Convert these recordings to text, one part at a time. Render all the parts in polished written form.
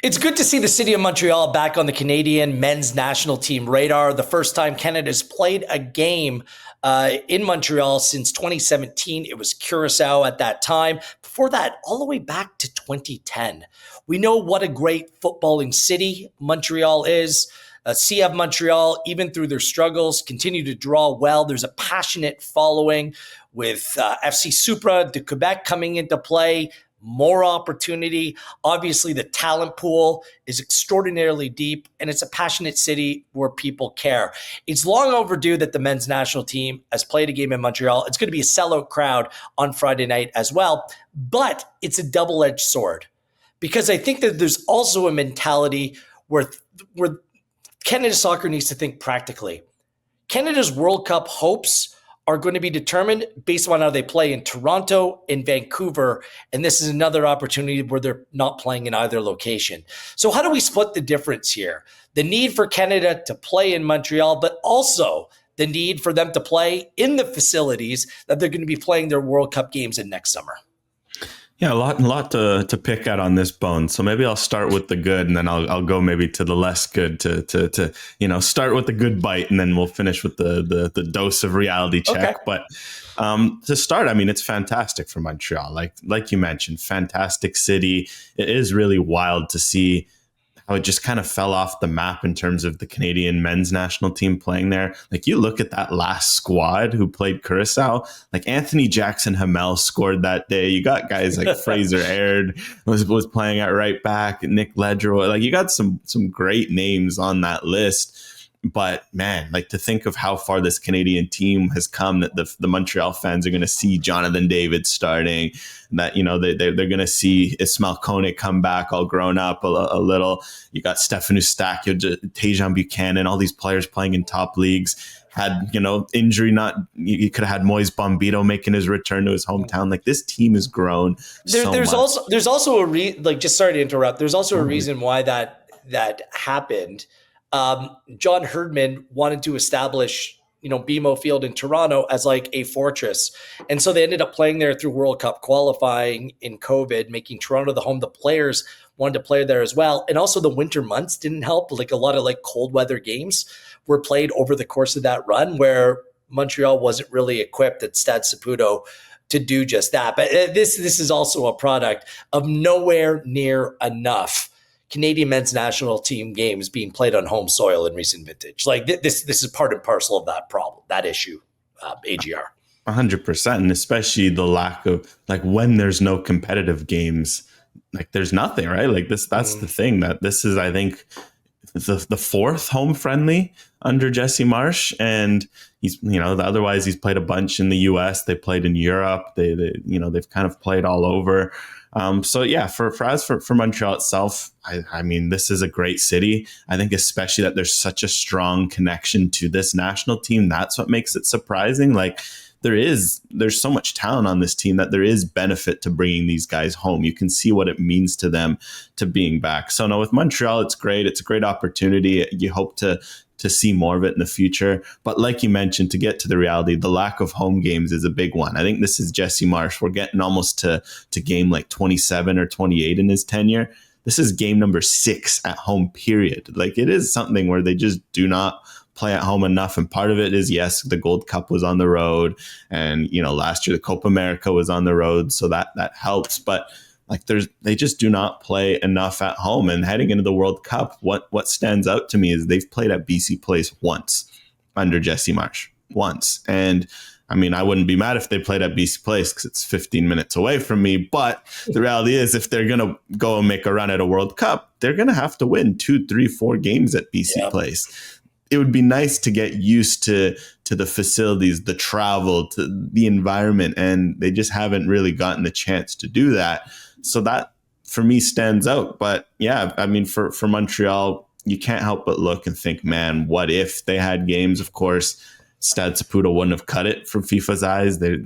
It's good to see the city of Montreal back on the Canadian men's national team radar. The first time Canada's played a game in Montreal since 2017. It was Curacao at that time. Before that, all the way back to 2010. We know what a great footballing city Montreal is. CF Montreal, even through their struggles, continue to draw well. There's a passionate following with FC Supra de Quebec coming into play. More opportunity. Obviously, the talent pool is extraordinarily deep, and it's a passionate city where people care. It's long overdue that the men's national team has played a game in Montreal. It's going to be a sellout crowd on Friday night as well, but it's a double-edged sword because I think that there's also a mentality where Canada soccer needs to think practically. Canada's World Cup hopes are going to be determined based on how they play in Toronto, in Vancouver, and this is another opportunity where they're not playing in either location. So how do we split the difference here? The need for Canada to play in Montreal, but also the need for them to play in the facilities that they're going to be playing their World Cup games in next summer. Yeah, a lot to pick at on this bone. So maybe I'll start with the good, and then I'll go maybe to the less good to start with the good bite, and then we'll finish with the dose of reality check. Okay. But to start, I mean, it's fantastic for Montreal. Like you mentioned, fantastic city. It is really wild to see how it just kind of fell off the map in terms of the Canadian men's national team playing there. Like, you look at that last squad who played Curacao, like Anthony Jackson Hamel scored that day. You got guys like Fraser Aird was playing at right back, Nick Ledger. Like, you got some great names on that list. But man, like, to think of how far this Canadian team has come, that the Montreal fans are going to see Jonathan David starting, that, they're going to see Ismail Kone come back all grown up a little. You got Stefan Eustáquio, Tajon Buchanan, all these players playing in top leagues. Had, injury, you could have had Moise Bombito making his return to his hometown. Like, this team has grown there's much. There's also just sorry to interrupt. There's also a reason why that happened. John Herdman wanted to establish, BMO Field in Toronto as like a fortress. And so they ended up playing there through World Cup qualifying in COVID, making Toronto the home. The players wanted to play there as well. And also the winter months didn't help. Like, a lot of cold weather games were played over the course of that run where Montreal wasn't really equipped at Stade Saputo to do just that. But this is also a product of nowhere near enough Canadian men's national team games being played on home soil in recent vintage. Like, this is part and parcel of that problem, that issue, AGR. 100%. And especially the lack of, like, when there's no competitive games, like, there's nothing, right? Like, that's the thing, that this is, I think, the fourth home friendly under Jesse Marsh. And he's, otherwise he's played a bunch in the US. They played in Europe. They've kind of played all over. So yeah, for Montreal itself, I mean, this is a great city. I think especially that there's such a strong connection to this national team. That's what makes it surprising. Like, there's so much talent on this team that there is benefit to bringing these guys home. You can see what it means to them to being back. So no, with Montreal, it's great. It's a great opportunity. You hope to see more of it in the future. But like you mentioned, to get to the reality, the lack of home games is a big one. I think this is Jesse Marsh. We're getting almost to game like 27 or 28 in his tenure. This is game number 6 at home, period. Like, it is something where they just do not play at home enough. And part of it is, yes, the Gold Cup was on the road. And, last year the Copa America was on the road. So that helps. But like, they just do not play enough at home. And heading into the World Cup, what stands out to me is they've played at BC Place once under Jesse Marsh. Once. And I mean, I wouldn't be mad if they played at BC Place because it's 15 minutes away from me. But the reality is, if they're going to go and make a run at a World Cup, they're going to have to win 2, 3, 4 games at BC Place. It would be nice to get used to the facilities, the travel, to the environment, and they just haven't really gotten the chance to do that. So that, for me, stands out. But yeah, I mean, for Montreal, you can't help but look and think, man, what if they had games? Of course, Stade Saputo wouldn't have cut it from FIFA's eyes. It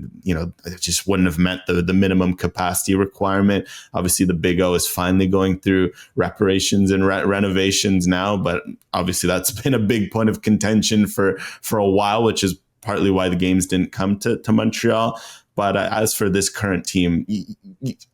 just wouldn't have met the minimum capacity requirement. Obviously, the Big O is finally going through reparations and renovations now, but obviously that's been a big point of contention for a while, which is partly why the games didn't come to Montreal. But as for this current team,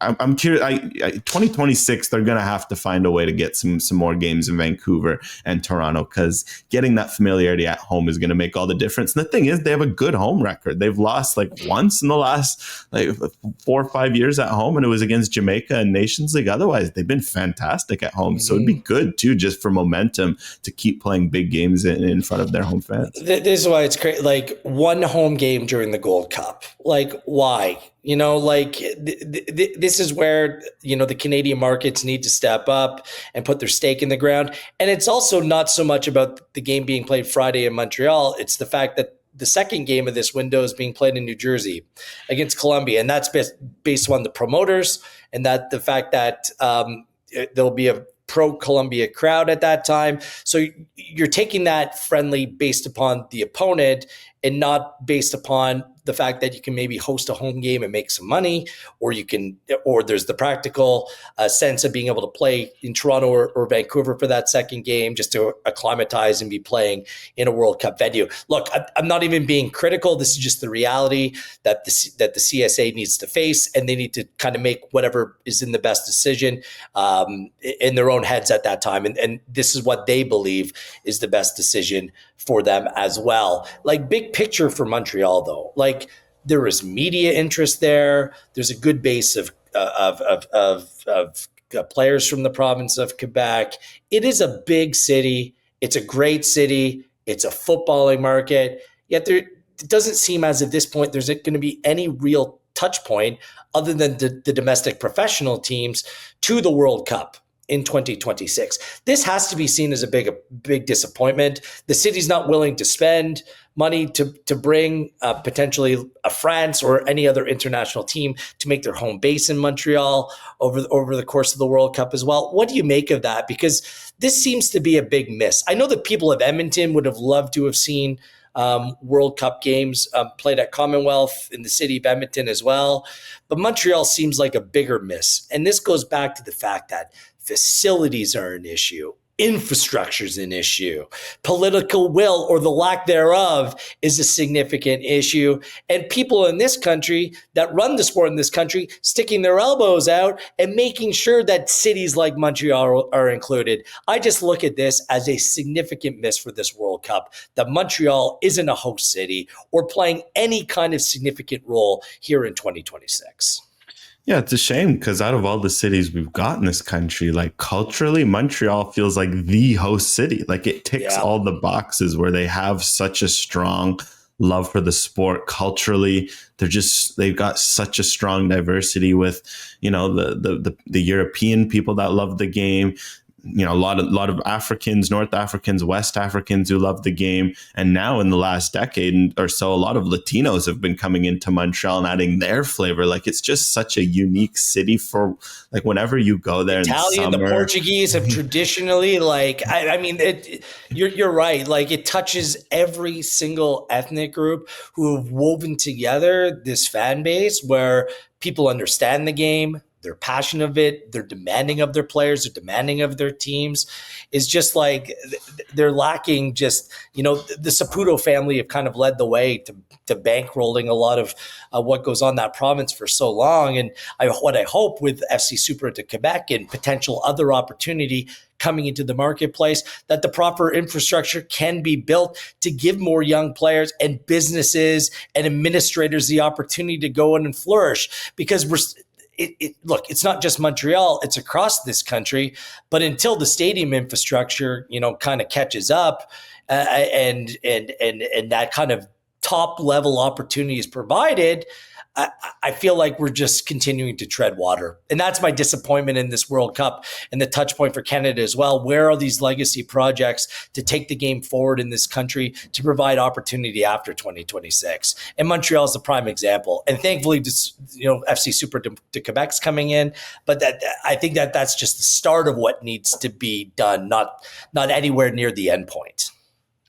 I'm curious. 2026, they're going to have to find a way to get some more games in Vancouver and Toronto, because getting that familiarity at home is going to make all the difference. And the thing is, they have a good home record. They've lost like once in the last like 4 or 5 years at home, and it was against Jamaica and Nations League. Otherwise, they've been fantastic at home. So it'd be good too, just for momentum, to keep playing big games in front of their home fans. This is why it's crazy. Like, one home game during the Gold Cup. Like, why? You know, like this is where, you know, the Canadian markets need to step up and put their stake in the ground. And it's also not so much about the game being played Friday in Montreal. It's the fact that the second game of this window is being played in New Jersey against Columbia. And that's based on the promoters, and that the fact that there'll be a pro-Columbia crowd at that time. So you're taking that friendly based upon the opponent, and not based upon the fact that you can maybe host a home game and make some money, or there's the practical sense of being able to play in Toronto or Vancouver for that second game, just to acclimatize and be playing in a World Cup venue. Look, I'm not even being critical. This is just the reality that the CSA needs to face, and they need to kind of make whatever is in the best decision in their own heads at that time. And this is what they believe is the best decision for them as well. Like, big picture for Montreal, though, like, there is media interest there. There's a good base of players from the province of Quebec. It is a big city. It's a great city. It's a footballing market. Yet it doesn't seem as at this point there's going to be any real touch point other than the domestic professional teams to the World Cup in 2026. This has to be seen as a big disappointment. The city's not willing to spend money to bring potentially a France or any other international team to make their home base in Montreal over the course of the World Cup as well. What do you make of that? Because this seems to be a big miss. I know the people of Edmonton would have loved to have seen World Cup games played at Commonwealth in the city of Edmonton as well. But Montreal seems like a bigger miss. And this goes back to the fact that facilities are an issue. Infrastructure is an issue. Political will, or the lack thereof, is a significant issue. And people in this country that run the sport in this country sticking their elbows out and making sure that cities like Montreal are included. I just look at this as a significant miss for this World Cup, that Montreal isn't a host city or playing any kind of significant role here in 2026. Yeah, it's a shame, because out of all the cities we've got in this country, like, culturally, Montreal feels like the host city. Like, it ticks all the boxes where they have such a strong love for the sport. Culturally, they've got such a strong diversity with, you know, the European people that love the game. You know, a lot of Africans, North Africans, West Africans who love the game. And now in the last decade or so, a lot of Latinos have been coming into Montreal and adding their flavor. Like, it's just such a unique city for, like, whenever you go there. Italian, in the summer, the Portuguese have traditionally, like, I mean, you're right. Like, it touches every single ethnic group who have woven together this fan base where people understand the game. They're passionate of it. They're demanding of their players. They're demanding of their teams. It's just like they're lacking just, you know, the Saputo family have kind of led the way to bankrolling a lot of what goes on in that province for so long. And what I hope with FC Super de Quebec and potential other opportunity coming into the marketplace, that the proper infrastructure can be built to give more young players and businesses and administrators the opportunity to go in and flourish. Because look, it's not just Montreal, it's across this country. But until the stadium infrastructure, you know, kind of catches up and that kind of top level opportunity is provided, I feel like we're just continuing to tread water. And that's my disappointment in this World Cup, and the touch point for Canada as well. Where are these legacy projects to take the game forward in this country to provide opportunity after 2026? And Montreal is the prime example. And thankfully, you know, FC Super de Quebec's coming in, but I think that's just the start of what needs to be done, not anywhere near the end point.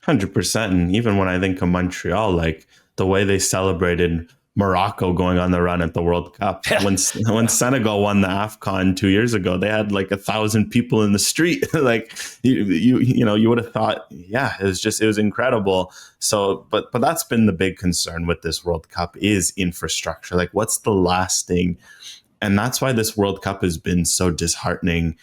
100%. And even when I think of Montreal, like, the way they celebrated Morocco going on the run at the World Cup. When Senegal won the AFCON 2 years ago, they had like 1,000 people in the street. Like you would have thought, yeah, it was incredible. So, but that's been the big concern with this World Cup is infrastructure. Like, what's the lasting? And that's why this World Cup has been so disheartening.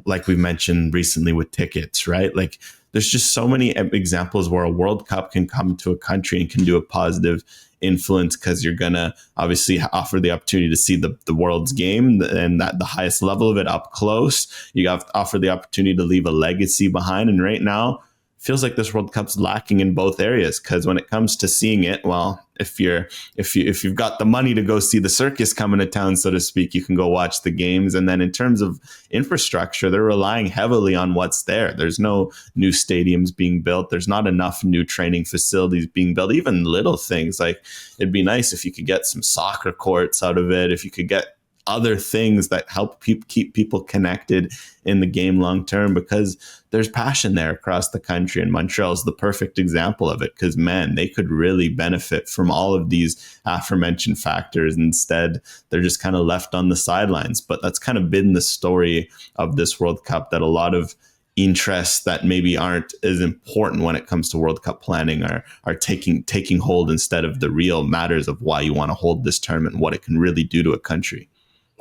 Like we mentioned recently with tickets, right? Like, there's just so many examples where a World Cup can come to a country and can do a positive influence because you're going to obviously offer the opportunity to see the world's game and that the highest level of it up close. You have to offer the opportunity to leave a legacy behind. And right now, feels like this World Cup's lacking in both areas because when it comes to seeing it, well, if you've got the money to go see the circus coming to town, so to speak, you can go watch the games. And then in terms of infrastructure, they're relying heavily on what's there. There's no new stadiums being built. There's not enough new training facilities being built. Even little things like it'd be nice if you could get some soccer courts out of it, if you could get other things that help keep people connected in the game long term, because there's passion there across the country, and Montreal is the perfect example of it because, man, they could really benefit from all of these aforementioned factors. Instead, they're just kind of left on the sidelines. But that's kind of been the story of this World Cup, that a lot of interests that maybe aren't as important when it comes to World Cup planning are taking hold instead of the real matters of why you want to hold this tournament and what it can really do to a country.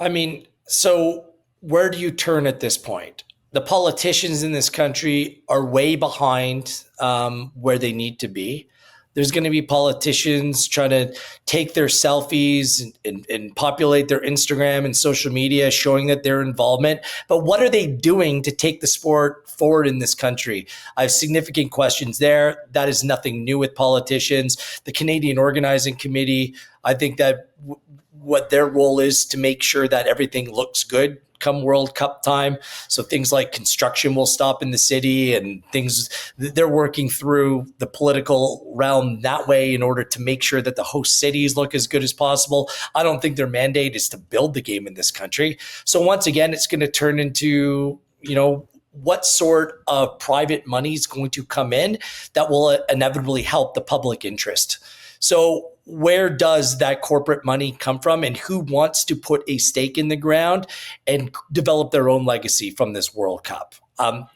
I mean, so where do you turn at this point? The politicians in this country are way behind where they need to be. There's going to be politicians trying to take their selfies and populate their Instagram and social media, showing that their involvement. But what are they doing to take the sport forward in this country? I have significant questions there. That is nothing new with politicians. The Canadian Organizing Committee, I think that what their role is to make sure that everything looks good come World Cup time. So things like construction will stop in the city and things, they're working through the political realm that way in order to make sure that the host cities look as good as possible. I don't think their mandate is to build the game in this country. So once again, it's going to turn into, what sort of private money is going to come in that will inevitably help the public interest. So where does that corporate money come from, and who wants to put a stake in the ground and develop their own legacy from this World Cup?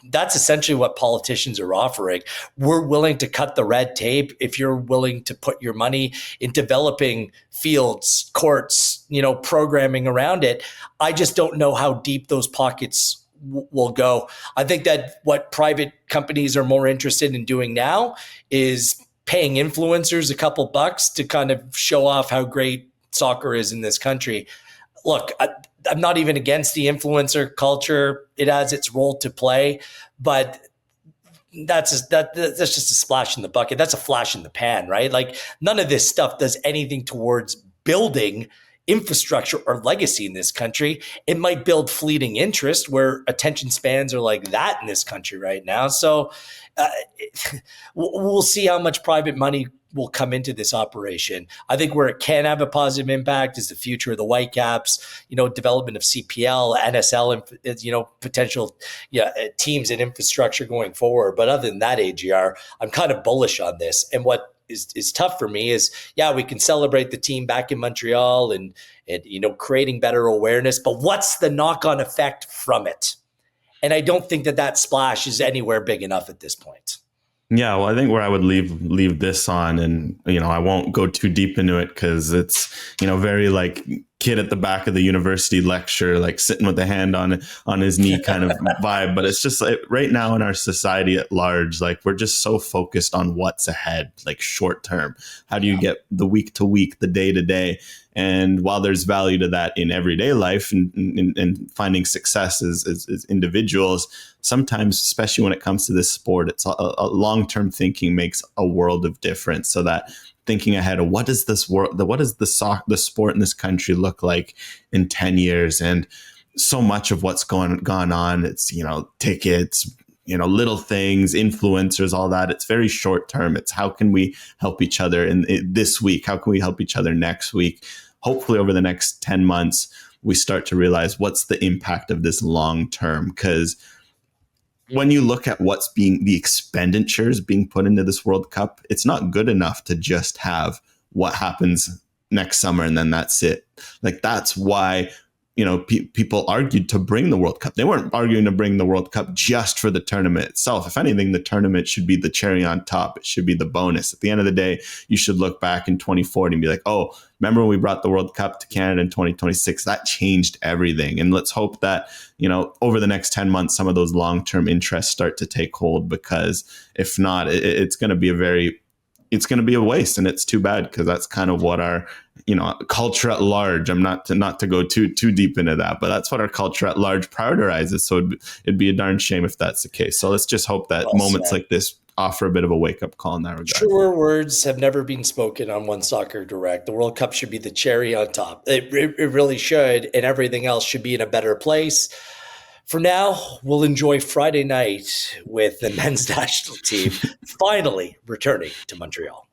That's essentially what politicians are offering. We're willing to cut the red tape if you're willing to put your money in developing fields, courts, programming around it. I just don't know how deep those pockets will go. I think that what private companies are more interested in doing now is paying influencers a couple bucks to kind of show off how great soccer is in this country. Look, I'm not even against the influencer culture. It has its role to play, but that's just a splash in the bucket. That's a flash in the pan, right? Like, none of this stuff does anything towards building infrastructure or legacy in this country. It might build fleeting interest where attention spans are like that in this country right now. So we'll see how much private money will come into this operation. I think where it can have a positive impact is the future of the Whitecaps, development of CPL, NSL, and, potential teams and infrastructure going forward. But other than that, AGR, I'm kind of bullish on this. And what is tough for me is, we can celebrate the team back in Montreal and creating better awareness, but what's the knock-on effect from it? And I don't think that splash is anywhere big enough at this point. Yeah, well, I think where I would leave this on, and I won't go too deep into it because it's very like kid at the back of the university lecture, like sitting with the hand on his knee kind of vibe. But it's just like right now in our society at large, like we're just so focused on what's ahead, like short term. How do you get the week to week, the day to day? And while there's value to that in everyday life and finding success as individuals, sometimes, especially when it comes to this sport, it's a long-term thinking makes a world of difference. So that thinking ahead of what does the sport in this country look like in 10 years? And so much of what's gone on, it's, tickets, little things, influencers, all that. It's very short term. It's how can we help each other in this week? How can we help each other next week? Hopefully over the next 10 months, we start to realize what's the impact of this long term. Because when you look at what's the expenditures being put into this World Cup, it's not good enough to just have what happens next summer and then that's it. Like, that's why, people argued to bring the World Cup. They weren't arguing to bring the World Cup just for the tournament itself. If anything, the tournament should be the cherry on top. It should be the bonus. At the end of the day, you should look back in 2040 and be like, oh, remember when we brought the World Cup to Canada in 2026? That changed everything. And let's hope that, over the next 10 months, some of those long-term interests start to take hold, because if not, it's going to be a waste, and it's too bad, because that's kind of what our culture at large, I'm not to go too deep into that, but that's what our culture at large prioritizes. So it'd be a darn shame if that's the case. So let's just hope that moments like this offer a bit of a wake-up call in that regard. Truer words have never been spoken on OneSoccer Direct. The World Cup should be the cherry on top. It really should, and everything else should be in a better place. For now, we'll enjoy Friday night with the men's national team finally returning to Montreal.